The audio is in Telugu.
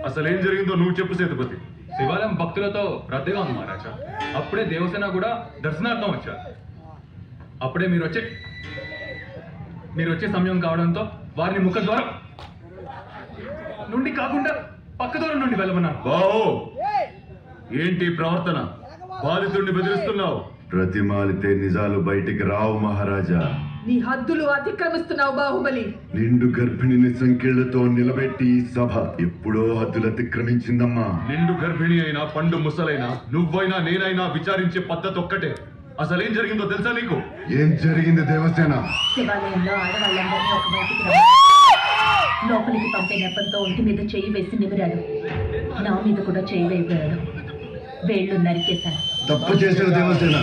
అసలేం జరిగిందో నువ్వు చెప్పు సేతుపతి. శివాలయం భక్తులతో రద్దీగా ఉంది మహారాజా. అప్పుడే దేవసేన కూడా దర్శనార్థం వచ్చారు. అప్పుడే మీరు వచ్చే సమయం కావడంతో వారిని ముఖద్వారం నుండి కాకుండా పక్క దూరం నుండి వెళ్ళమన్నారు. బాహో, ఏంటి ప్రవర్తన? బాధితుడిని బెదిరిస్తున్నావు. ప్రతిమాలితే నిజాలు బయటికి రావు మహారాజా. నీ హద్దులు అతిక్రమిస్తున్నావు బాహుబలి. నిండు గర్భిణిని సంఖ్యలతో నిలబెట్టి ఈ సభ ఎప్పుడో హద్దులు అతిక్రమించిందమ్మా. నిండు గర్భిణి అయినా పండు ముసలైనా నువ్వైనా నేనైనా విచారించే పద్ధతి ఒక్కటే. అసలేం జరిగిందో తెలుసా నీకు? ఏం జరిగింది దేవసేన? శివాలయంలో ఆడవాళ్ళందరినీ ఒక బయటికి లోపలికి పంపే నెపంతో ఒంటి మీద చేయి వేసి నిమిరాడు. నా మీద కూడా చేయి వేయబోయాడు. వేళ్ళు నరికేశాను. తప్పు చేసిన దేవసేన.